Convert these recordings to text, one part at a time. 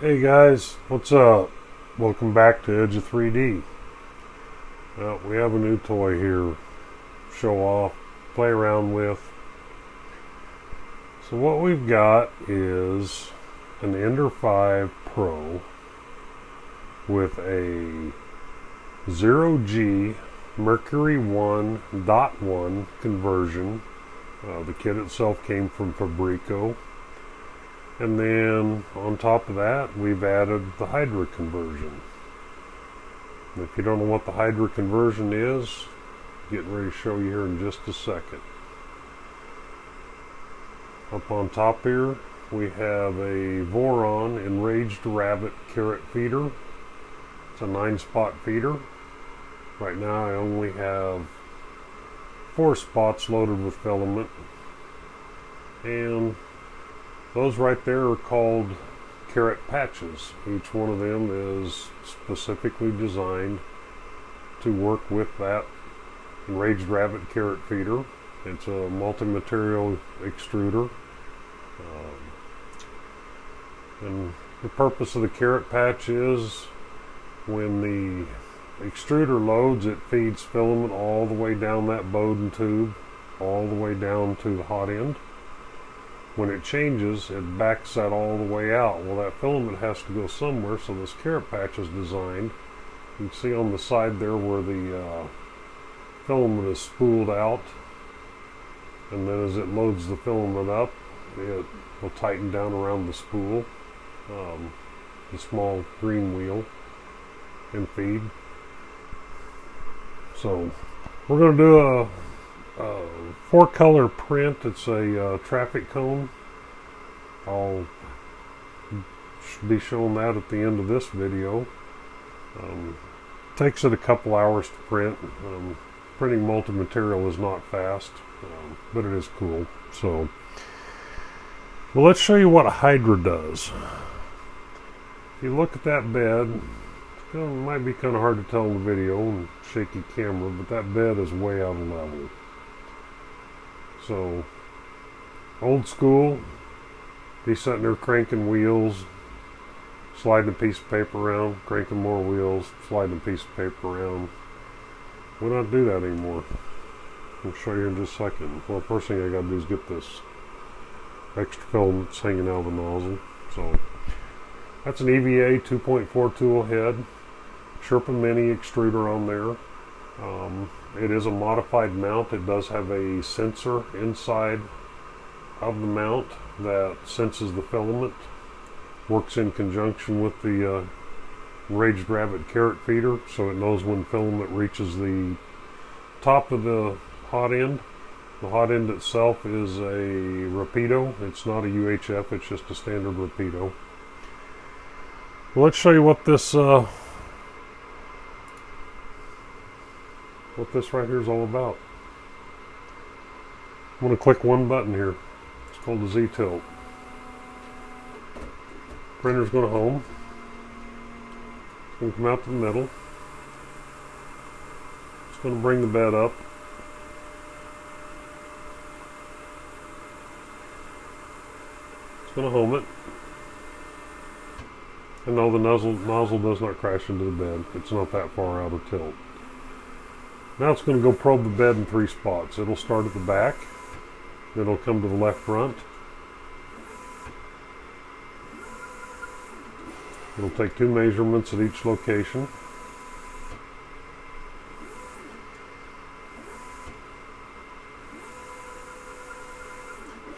Hey guys, what's up? Welcome back to Edge of 3D. Well, we have a new toy here. Show off, play around with. So what we've got is an Ender 5 Pro with a 0G Mercury 1.1 conversion. The kit itself came from Fabrico. And then on top of that, we've added the Hydra conversion. If you don't know what the Hydra conversion is, getting ready to show you here in just a second. Up on top here, we have a Voron Enraged rabbit carrot feeder. It's a 9-spot feeder. Right now I only have 4 spots loaded with filament. And those right there are called carrot patches. Each one of them is specifically designed to work with that Enraged rabbit carrot feeder. It's a multi-material extruder. And the purpose of the carrot patch is when the extruder loads, it feeds filament all the way down that Bowden tube, all the way down to the hot end. When it changes, it backs that all the way out. Well, that filament has to go somewhere, so this carrot patch is designed. You can see on the side there where the filament is spooled out, and then as it loads the filament up, it will tighten down around the spool, the small green wheel, and feed. So we're going to do a 4-color print. It's a traffic cone. I'll be showing that at the end of this video. Takes it a couple hours to print. Printing multi-material is not fast, but it is cool. So, well, let's show you what a Hydra does. If you look at that bed, it might be kind of hard to tell in the video and shaky camera, but that bed is way out of level. So, old school, he's sitting there cranking wheels, sliding a piece of paper around, cranking more wheels, sliding a piece of paper around. We don't do that anymore. I'll show you in just a second. Well, the first thing I gotta do is get this extra filament that's hanging out of the nozzle. So, that's an EVA 2.4 tool head, Sherpa Mini extruder on there. It is a modified mount. It does have a sensor inside of the mount that senses the filament. Works in conjunction with the Enraged rabbit carrot feeder, so it knows when filament reaches the top of the hot end. The hot end itself is a Rapido. It's not a UHF, it's just a standard Rapido. Well, let's show you what this right here is all about. I'm going to click one button here. It's called the Z-tilt. Printer's going to home. It's going to come out to the middle. It's going to bring the bed up. It's going to home it. And no, the nozzle does not crash into the bed. It's not that far out of tilt. Now it's going to go probe the bed in 3 spots. It'll start at the back, then it'll come to the left front. It'll take 2 measurements at each location.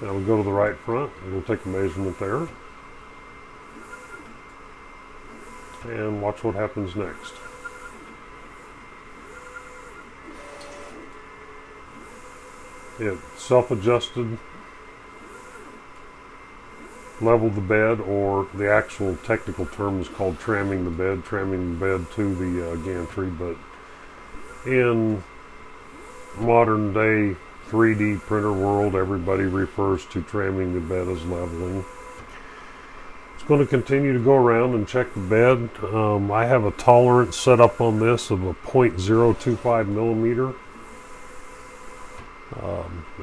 Now we'll go to the right front. It'll take a measurement there. And watch what happens next. It self-adjusted, leveled the bed, or the actual technical term is called tramming the bed to the gantry, but in modern day 3D printer world, everybody refers to tramming the bed as leveling. It's going to continue to go around and check the bed. I have a tolerance set up on this of a 0.025 millimeter.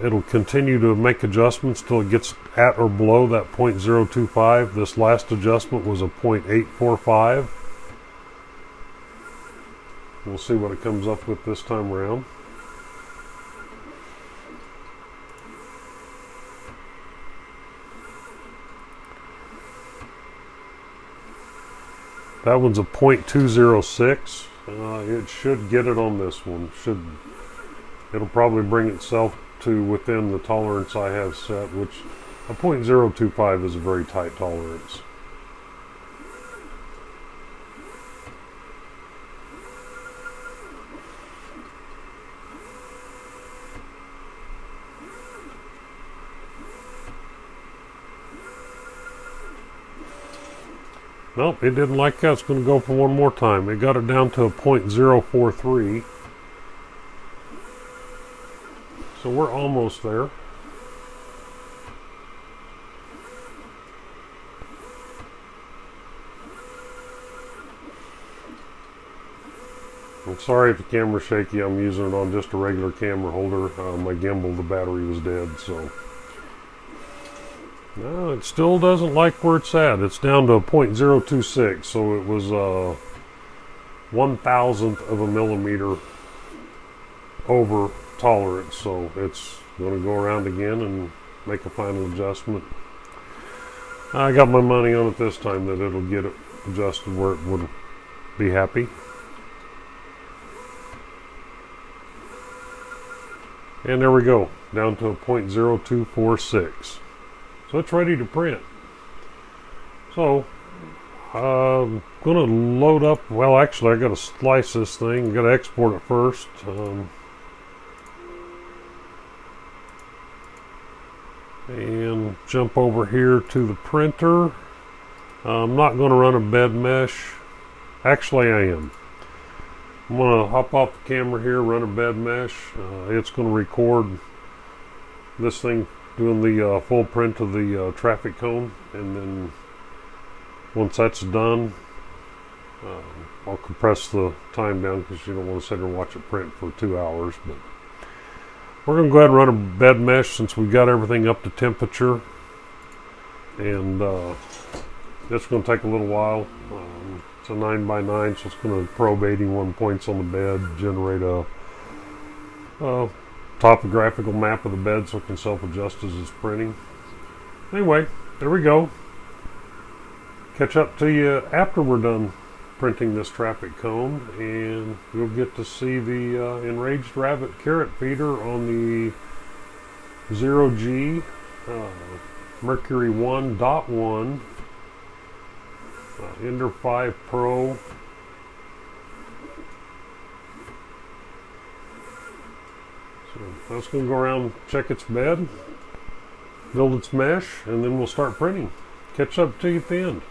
It'll continue to make adjustments till it gets at or below that 0.025. This last adjustment was a 0.845. We'll see what it comes up with this time around. That one's a 0.206. It should get it on this one. It'll probably bring itself to within the tolerance I have set, which a 0.025 is a very tight tolerance. Nope, it didn't like that. It's going to go for one more time. It got it down to a 0.043. So we're almost there. I'm sorry if the camera's shaky. I'm using it on just a regular camera holder. My gimbal, the battery was dead, so. No, it still doesn't like where it's at. It's down to a 0.026, so it was 1,000th of a millimeter over tolerance. So it's going to go around again and make a final adjustment. I got my money on it this time that it'll get it adjusted where it would be happy. And there we go, down to a 0.0246. So it's ready to print. So I'm going to load up. Well, actually, I got to slice this thing. Got to export it first. And jump over here to the printer. I'm not going to run a bed mesh. Actually, I am. I'm going to hop off the camera here, run a bed mesh. It's going to record this thing doing the full print of the traffic cone, and then once that's done, I'll compress the time down because you don't want to sit there and watch it print for 2 hours. But we're going to go ahead and run a bed mesh since we've got everything up to temperature, and it's going to take a little while. It's a 9x9, so it's going to probe 81 points on the bed, generate a topographical map of the bed so it can self-adjust as it's printing. Anyway, there we go. Catch up to you after we're done printing this traffic cone, and you'll get to see the Enraged rabbit carrot feeder on the 0G Mercury 1.1 Ender 5 Pro. So that's going to go around, check its bed, build its mesh, and then we'll start printing. Catch up to you at the end.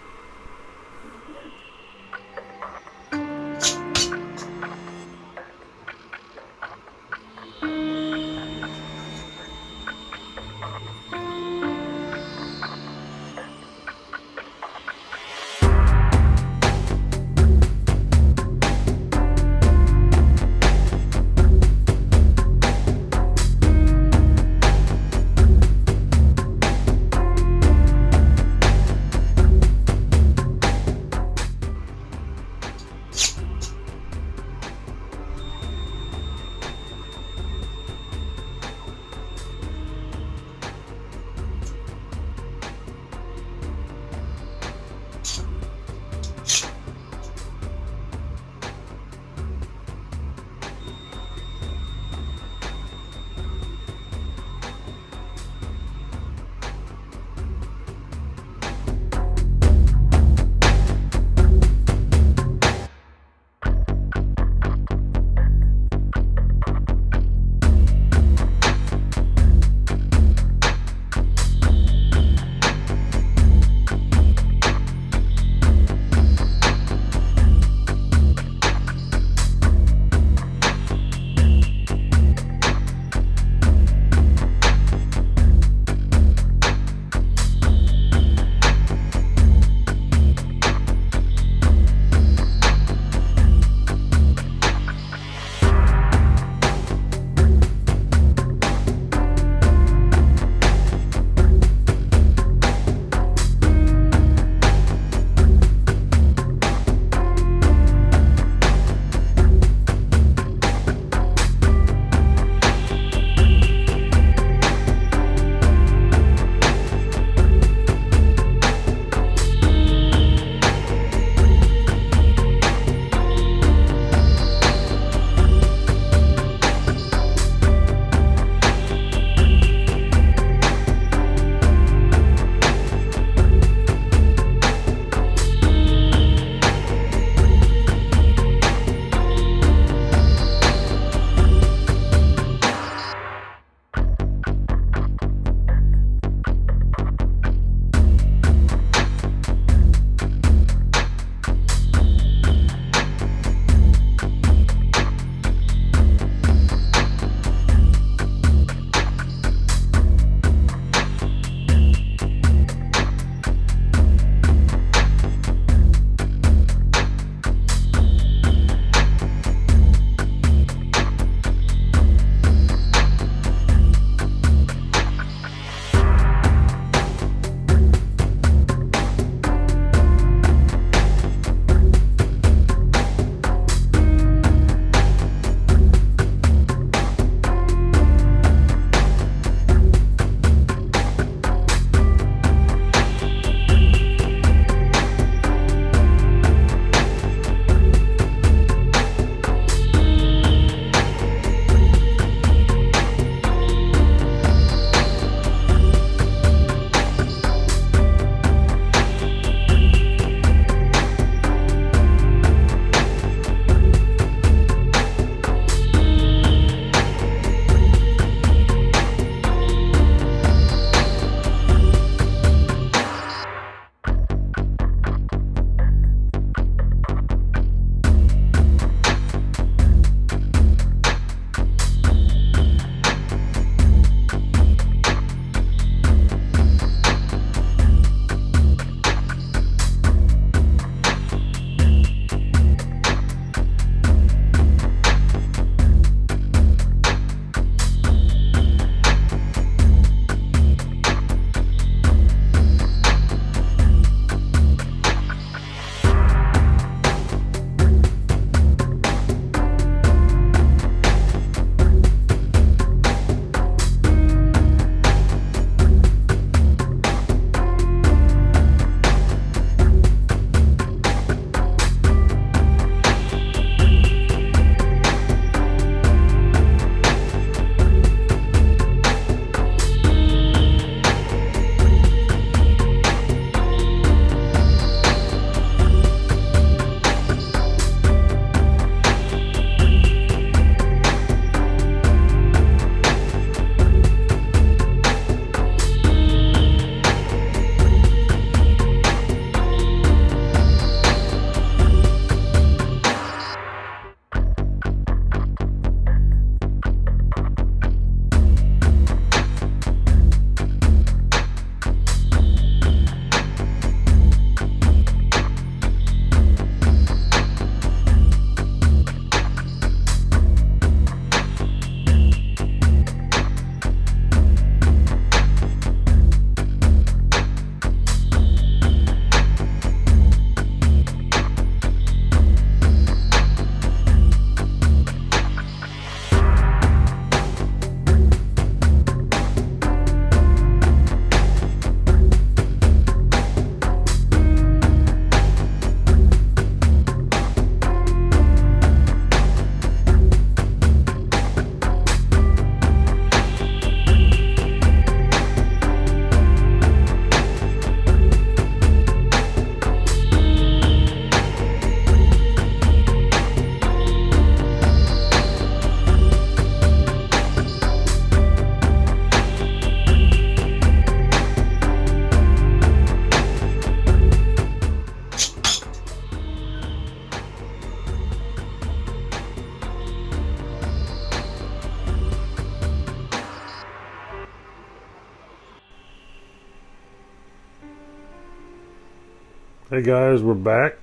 Hey guys, we're back.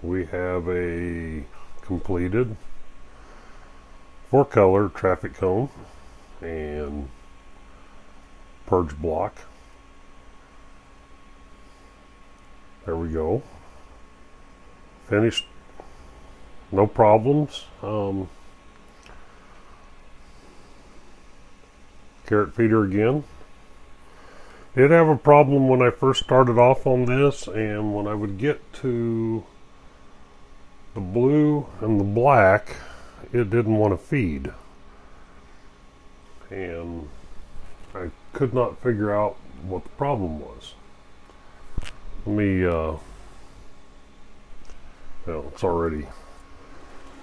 We have a completed 4-color traffic cone and purge block. There we go. Finished. No problems. Carrot feeder again. Did have a problem when I first started off on this, and when I would get to the blue and the black, it didn't want to feed, and I could not figure out what the problem was. Let me well, it's already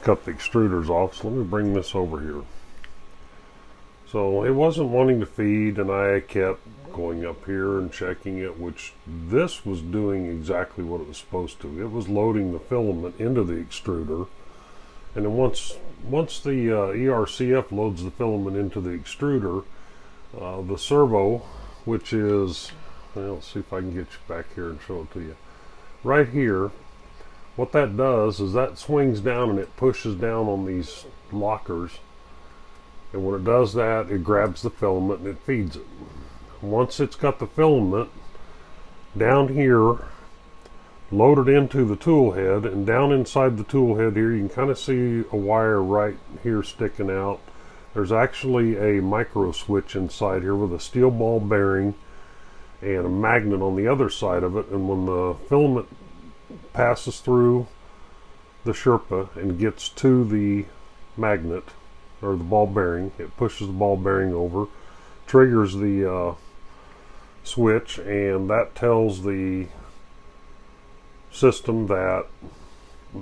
cut the extruders off, so let me bring this over here. So it wasn't wanting to feed, and I kept going up here and checking it, which this was doing exactly what it was supposed to. It was loading the filament into the extruder, and then once the ERCF loads the filament into the extruder, the servo, which is, well, let's see if I can get you back here and show it to you. Right here, what that does is that swings down and it pushes down on these lockers, and when it does that, it grabs the filament and it feeds it. Once it's got the filament down here loaded into the tool head, and down inside the tool head here, you can kind of see a wire right here sticking out. There's actually a micro switch inside here with a steel ball bearing and a magnet on the other side of it, and when the filament passes through the Sherpa and gets to the magnet or the ball bearing, it pushes the ball bearing over, triggers the switch, and that tells the system that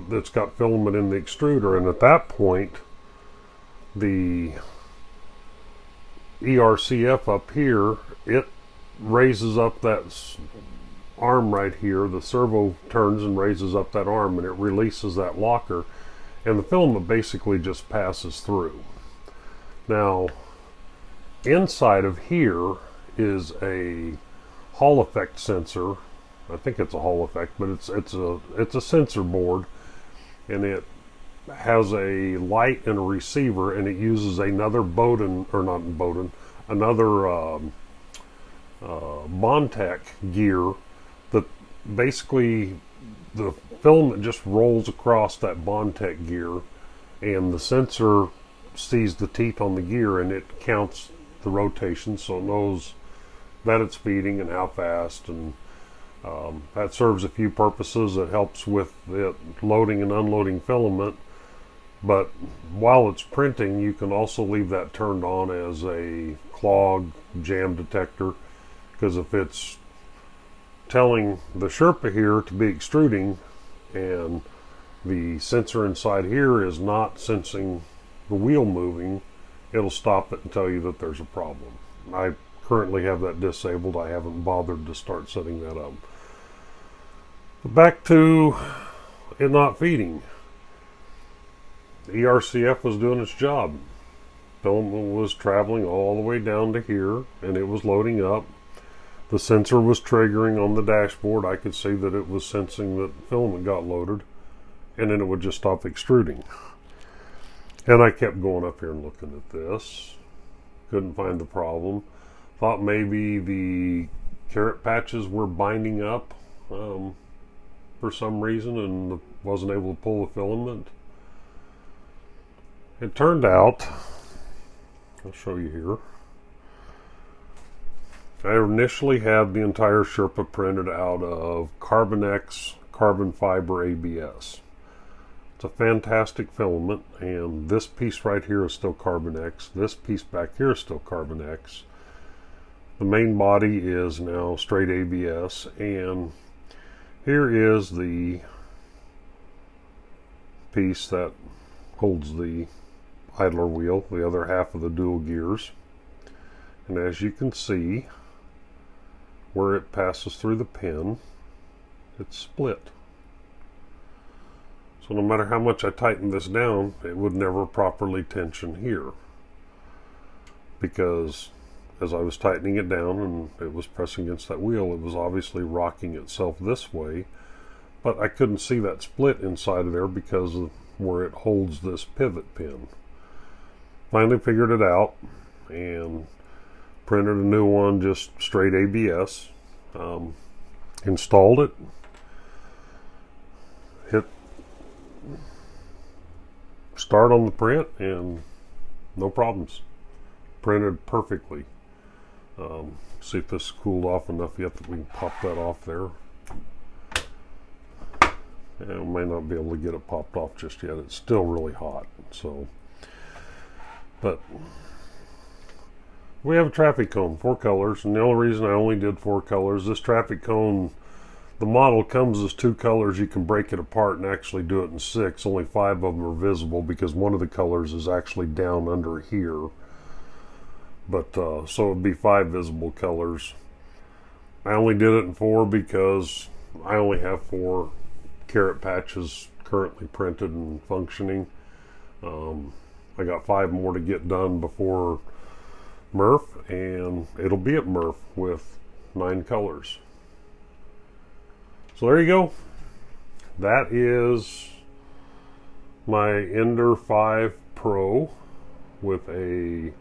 it's got filament in the extruder, and at that point the ERCF up here, it raises up that arm right here. The servo turns and raises up that arm, and it releases that locker, and the filament basically just passes through. Now inside of here is a Hall effect sensor. I think it's a Hall effect, but it's a sensor board, and it has a light and a receiver, and it uses another Bowden, or not Bowden, another Bondtech gear that basically the filament just rolls across that Bondtech gear, and the sensor sees the teeth on the gear, and it counts the rotation, so it knows that it's feeding and how fast, and that serves a few purposes. It helps with it loading and unloading filament, but while it's printing, you can also leave that turned on as a clog jam detector, because if it's telling the Sherpa here to be extruding and the sensor inside here is not sensing the wheel moving, it'll stop it and tell you that there's a problem. I currently have that disabled. I haven't bothered to start setting that up. But back to it not feeding. The ERCF was doing its job. Filament was traveling all the way down to here, and it was loading up. The sensor was triggering on the dashboard. I could see that it was sensing that filament got loaded, and then it would just stop extruding. And I kept going up here and looking at this. Couldn't find the problem. Thought maybe the carrot patches were binding up for some reason and wasn't able to pull the filament. It turned out, I'll show you here, I initially had the entire Sherpa printed out of Carbonex carbon fiber ABS. It's a fantastic filament, and this piece right here is still Carbonex. This piece back here is still Carbonex. The main body is now straight ABS, and here is the piece that holds the idler wheel, the other half of the dual gears. And as you can see, where it passes through the pin, it's split. So no matter how much I tighten this down, it would never properly tension here, because as I was tightening it down and it was pressing against that wheel, it was obviously rocking itself this way, but I couldn't see that split inside of there because of where it holds this pivot pin. Finally figured it out and printed a new one, just straight ABS. Installed it, hit start on the print, and no problems. Printed perfectly. See if this cooled off enough yet that we can pop that off there. And we may not be able to get it popped off just yet. It's still really hot. So, but we have a traffic cone, 4 colors, and the only reason I only did 4 colors, this traffic cone, the model comes as 2 colors. You can break it apart and actually do it in 6. Only 5 of them are visible because one of the colors is actually down under here. But so it'd be 5 visible colors. I only did it in 4 because I only have 4 carrot patches currently printed and functioning. I got 5 more to get done before Murph, and it'll be at Murph with 9 colors. So there you go. That is my Ender 5 Pro with a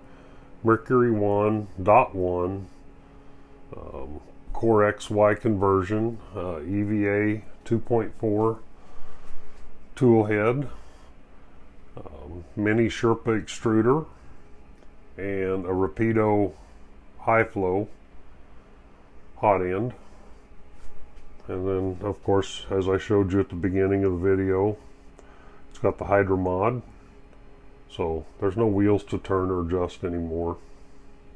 Mercury 1.1 Core XY conversion, EVA 2.4 tool head, mini Sherpa extruder, and a Rapido high flow hot end. And then, of course, as I showed you at the beginning of the video, it's got the Hydra mod. So there's no wheels to turn or adjust anymore.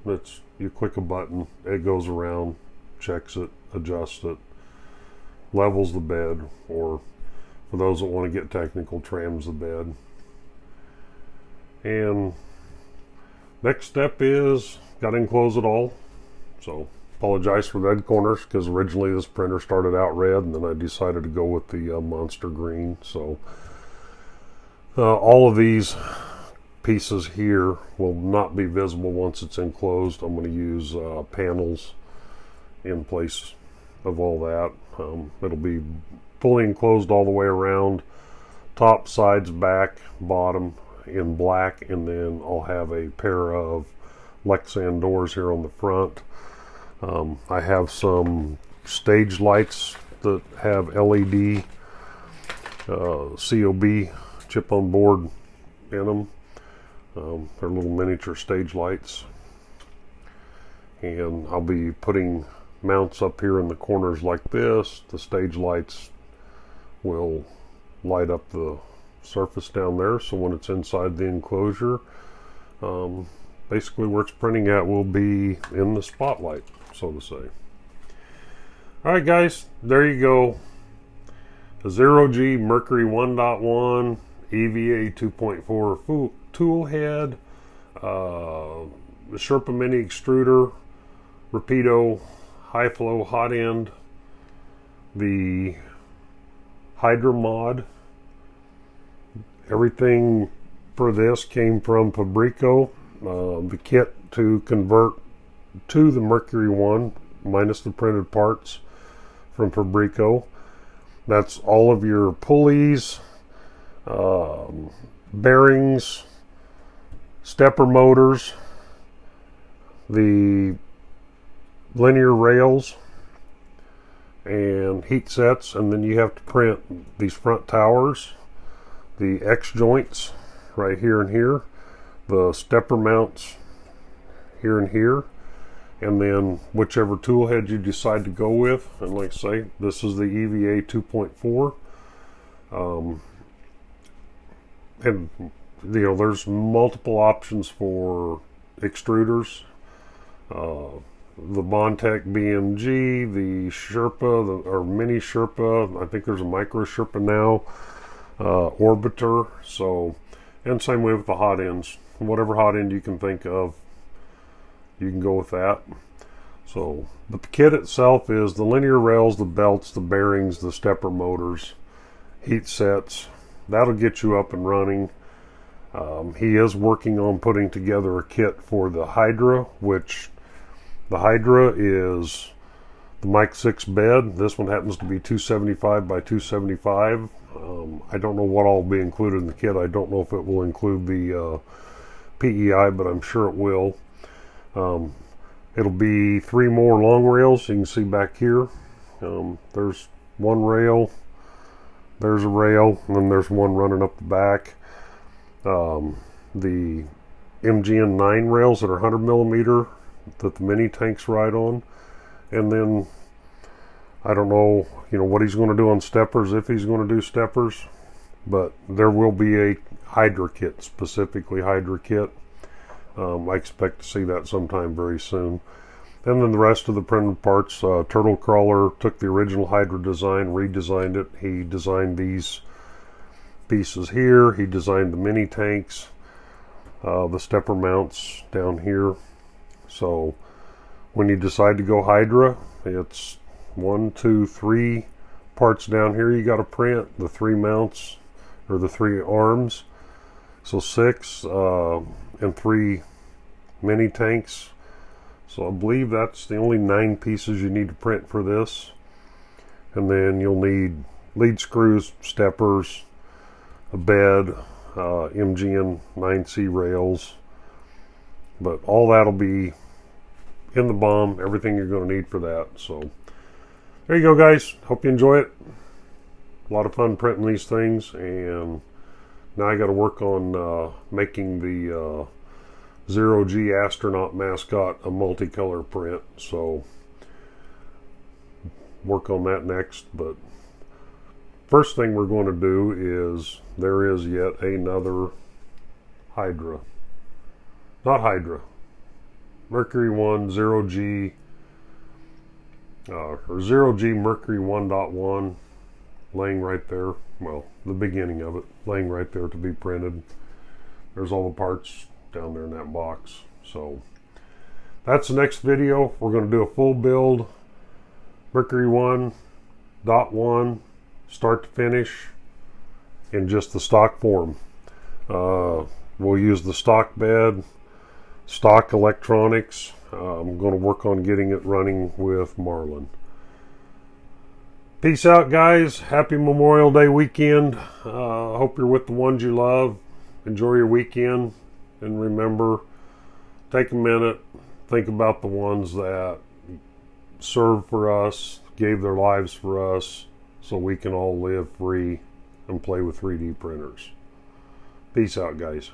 It's, you click a button, it goes around, checks it, adjusts it, levels the bed, or for those that want to get technical, trams the bed. And next step is got to enclose it all. So apologize for red corners because originally this printer started out red, and then I decided to go with the monster green. So all of these pieces here will not be visible once it's enclosed. I'm going to use panels in place of all that. It'll be fully enclosed all the way around, top, sides, back, bottom in black, and then I'll have a pair of Lexan doors here on the front. I have some stage lights that have LED COB chip on board in them. They're little miniature stage lights, and I'll be putting mounts up here in the corners like this. The stage lights will light up the surface down there, so when it's inside the enclosure, basically where it's printing at will be in the spotlight, so to say. Alright guys, there you go. A 0G Mercury 1.1 EVA 2.4 tool head, the Sherpa mini extruder, Rapido high flow hot end, the Hydra mod. Everything for this came from Fabrico. The kit to convert to the Mercury 1 minus the printed parts from Fabrico. That's all of your pulleys, bearings, stepper motors, the linear rails, and heat sets, and then you have to print these front towers, the X joints right here and here, the stepper mounts here and here, and then whichever tool head you decide to go with. And like I say, this is the EVA 2.4. And you know, there's multiple options for extruders. The Bondtech BMG, the Sherpa, or mini Sherpa, I think there's a micro Sherpa now, Orbiter. So, and same way with the hot ends. Whatever hot end you can think of, you can go with that. So, but the kit itself is the linear rails, the belts, the bearings, the stepper motors, heat sets. That'll get you up and running. He is working on putting together a kit for the Hydra, which the Hydra is The Mike 6 bed, this one happens to be 275 by 275. I don't know what all will be included in the kit. I don't know if it will include the PEI, but I'm sure it will. It'll be 3 more long rails. You can see back here. There's one rail, there's a rail, and then there's one running up the back. The MGN 9 rails that are 100 millimeter that the mini tanks ride on. And then I don't know, what he's going to do on steppers, if he's going to do steppers, but there will be a Hydra kit, specifically Hydra kit. I expect to see that sometime very soon. And then the rest of the printed parts, Turtle Crawler took the original Hydra design, redesigned it. He designed these pieces here. He designed the mini tanks, the stepper mounts down here. So when you decide to go Hydra, it's 1, 2, 3 parts down here you got to print, the 3 mounts or the 3 arms. So 6 and 3 mini tanks. So I believe that's the only 9 pieces you need to print for this. And then you'll need lead screws, steppers, a bed, MGN 9C rails. But all that'll be in the bomb, everything you're going to need for that. So there you go, guys. Hope you enjoy it. A lot of fun printing these things, and now I got to work on making the 0G astronaut mascot a multicolor print. So work on that next. But first thing we're going to do is there is yet another Hydra. Not Hydra. Mercury 1 0G or 0G Mercury 1.1 laying right there. Well, the beginning of it laying right there to be printed. There's all the parts down there in that box. So that's the next video. We're going to do a full build Mercury 1.1 start to finish in just the stock form. We'll use the stock bed, stock electronics. I'm going to work on getting it running with Marlin. Peace out, guys. Happy Memorial Day weekend. Hope you're with the ones you love. Enjoy your weekend. And remember, take a minute, think about the ones that served for us, gave their lives for us, so we can all live free and play with 3D printers. Peace out, guys.